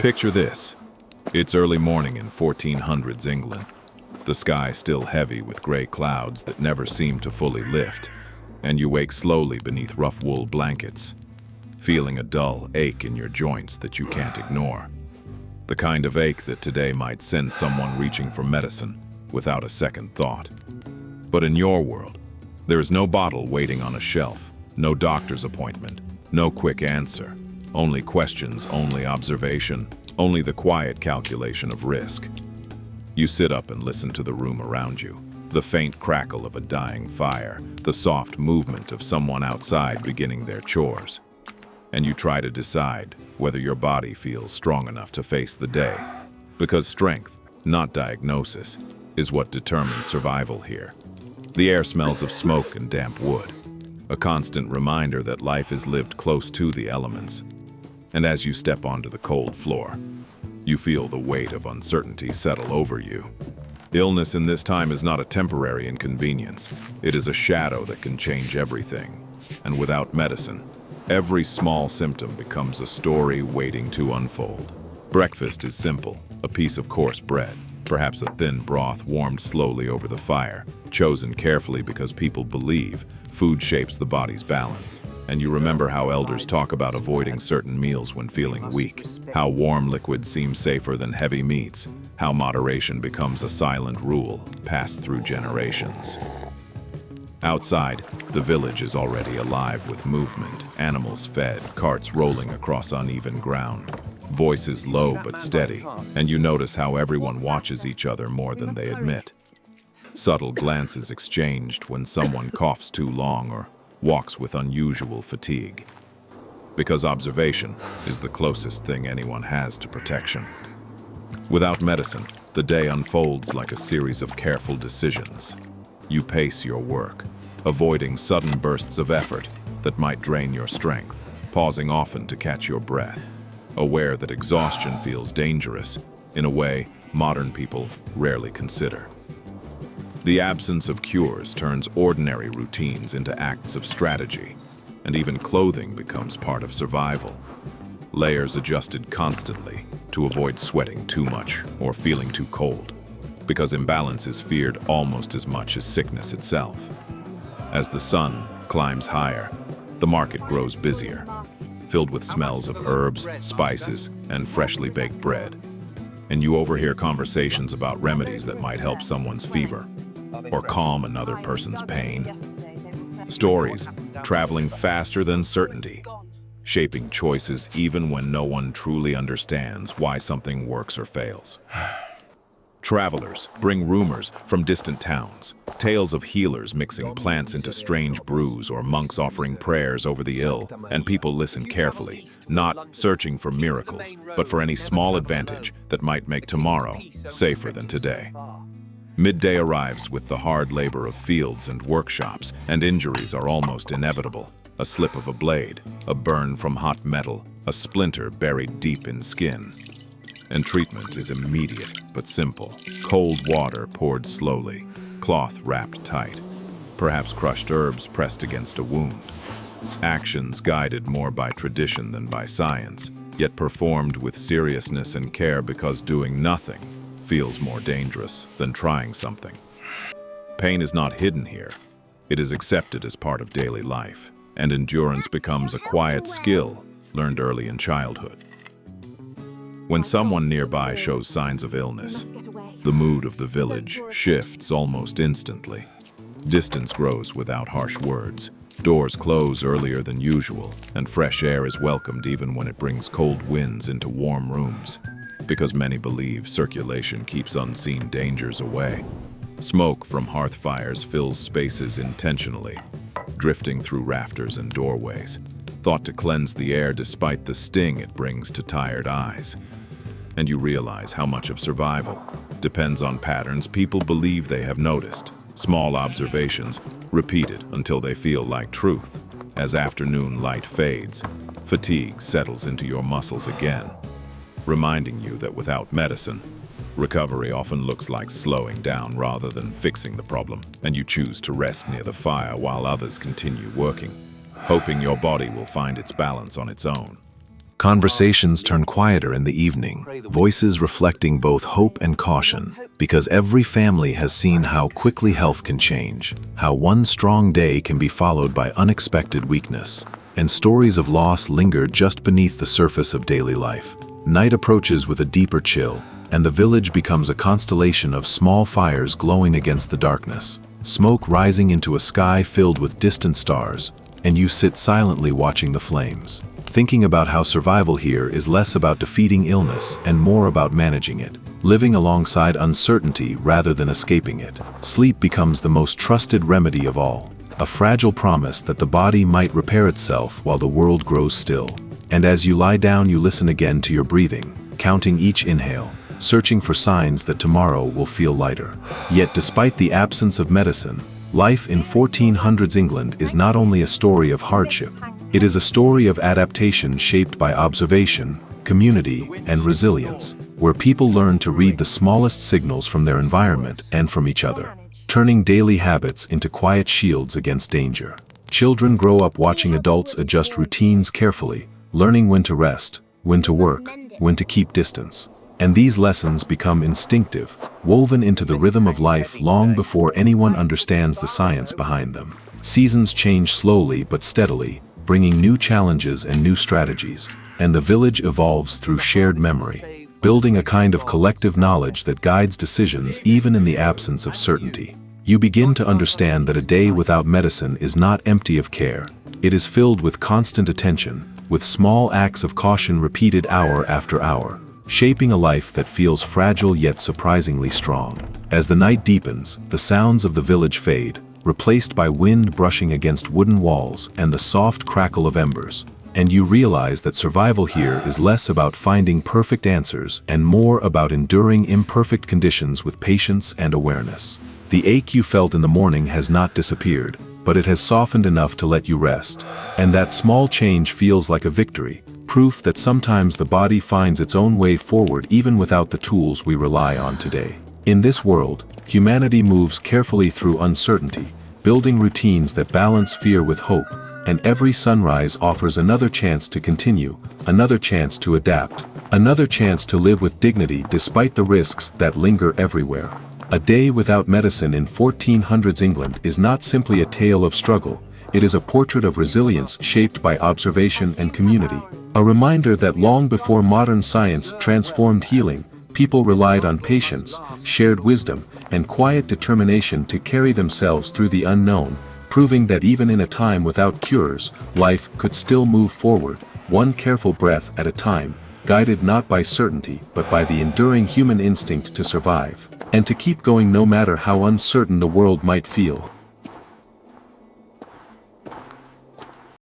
Picture this. It's early morning in 1400s England. The sky still heavy with gray clouds that never seem to fully lift, and you wake slowly beneath rough wool blankets, feeling a dull ache in your joints that you can't ignore. The kind of ache that today might send someone reaching for medicine without a second thought. But in your world, there is no bottle waiting on a shelf, no doctor's appointment, no quick answer, only questions, only observation, only the quiet calculation of risk. You sit up and listen to the room around you, the faint crackle of a dying fire, the soft movement of someone outside beginning their chores. And you try to decide whether your body feels strong enough to face the day, because strength, not diagnosis, is what determines survival here. The air smells of smoke and damp wood, a constant reminder that life is lived close to the elements. And as you step onto the cold floor, you feel the weight of uncertainty settle over you. Illness in this time is not a temporary inconvenience. It is a shadow that can change everything. And without medicine, every small symptom becomes a story waiting to unfold. Breakfast is simple, a piece of coarse bread, perhaps a thin broth warmed slowly over the fire, chosen carefully because people believe food shapes the body's balance. And you remember how elders talk about avoiding certain meals when feeling weak, how warm liquids seem safer than heavy meats, how moderation becomes a silent rule passed through generations. Outside, the village is already alive with movement, animals fed, carts rolling across uneven ground, voices low but steady, and you notice how everyone watches each other more than they admit. Subtle glances exchanged when someone coughs too long or walks with unusual fatigue. Because observation is the closest thing anyone has to protection. Without medicine, the day unfolds like a series of careful decisions. You pace your work, avoiding sudden bursts of effort that might drain your strength, pausing often to catch your breath, aware that exhaustion feels dangerous in a way modern people rarely consider. The absence of cures turns ordinary routines into acts of strategy, and even clothing becomes part of survival. Layers adjusted constantly to avoid sweating too much or feeling too cold, because imbalance is feared almost as much as sickness itself. As the sun climbs higher, the market grows busier, filled with smells of herbs, spices, and freshly baked bread. And you overhear conversations about remedies that might help someone's fever or calm another person's pain. Stories traveling faster than certainty, shaping choices even when no one truly understands why something works or fails. Travelers bring rumors from distant towns, tales of healers mixing plants into strange brews or monks offering prayers over the ill, and people listen carefully, not searching for miracles, but for any small advantage that might make tomorrow safer than today. Midday arrives with the hard labor of fields and workshops, and injuries are almost inevitable. A slip of a blade, a burn from hot metal, a splinter buried deep in skin. And treatment is immediate but simple. Cold water poured slowly, cloth wrapped tight, perhaps crushed herbs pressed against a wound. Actions guided more by tradition than by science, yet performed with seriousness and care because doing nothing feels more dangerous than trying something. Pain is not hidden here. It is accepted as part of daily life, and endurance becomes a quiet skill learned early in childhood. When someone nearby shows signs of illness, the mood of the village shifts almost instantly. Distance grows without harsh words. Doors close earlier than usual, and fresh air is welcomed even when it brings cold winds into warm rooms, because many believe circulation keeps unseen dangers away. Smoke from hearth fires fills spaces intentionally, drifting through rafters and doorways, thought to cleanse the air despite the sting it brings to tired eyes. And you realize how much of survival depends on patterns people believe they have noticed, small observations repeated until they feel like truth. As afternoon light fades, fatigue settles into your muscles again, reminding you that without medicine, recovery often looks like slowing down rather than fixing the problem, and you choose to rest near the fire while others continue working, hoping your body will find its balance on its own. Conversations turn quieter in the evening, voices reflecting both hope and caution, because every family has seen how quickly health can change, how one strong day can be followed by unexpected weakness, and stories of loss linger just beneath the surface of daily life. Night approaches with a deeper chill, and the village becomes a constellation of small fires glowing against the darkness, smoke rising into a sky filled with distant stars, and you sit silently watching the flames, thinking about how survival here is less about defeating illness and more about managing it, living alongside uncertainty rather than escaping it. Sleep becomes the most trusted remedy of all, a fragile promise that the body might repair itself while the world grows still. And as you lie down, you listen again to your breathing, counting each inhale, searching for signs that tomorrow will feel lighter. Yet despite the absence of medicine, life in 1400s England is not only a story of hardship, it is a story of adaptation shaped by observation, community, and resilience, where people learn to read the smallest signals from their environment and from each other, turning daily habits into quiet shields against danger. Children grow up watching adults adjust routines carefully, learning when to rest, when to work, when to keep distance. And these lessons become instinctive, woven into the rhythm of life long before anyone understands the science behind them. Seasons change slowly but steadily, bringing new challenges and new strategies, and the village evolves through shared memory, building a kind of collective knowledge that guides decisions even in the absence of certainty. You begin to understand that a day without medicine is not empty of care. It is filled with constant attention, with small acts of caution repeated hour after hour, shaping a life that feels fragile yet surprisingly strong. As the night deepens, the sounds of the village fade, replaced by wind brushing against wooden walls and the soft crackle of embers, and you realize that survival here is less about finding perfect answers and more about enduring imperfect conditions with patience and awareness. The ache you felt in the morning has not disappeared, but it has softened enough to let you rest, and that small change feels like a victory, proof that sometimes the body finds its own way forward even without the tools we rely on today. In this world, humanity moves carefully through uncertainty, building routines that balance fear with hope, and every sunrise offers another chance to continue, another chance to adapt, another chance to live with dignity despite the risks that linger everywhere. A day without medicine in 1400s England is not simply a tale of struggle, it is a portrait of resilience shaped by observation and community. A reminder that long before modern science transformed healing, people relied on patience, shared wisdom, and quiet determination to carry themselves through the unknown, proving that even in a time without cures, life could still move forward, one careful breath at a time, guided not by certainty but by the enduring human instinct to survive, and to keep going no matter how uncertain the world might feel.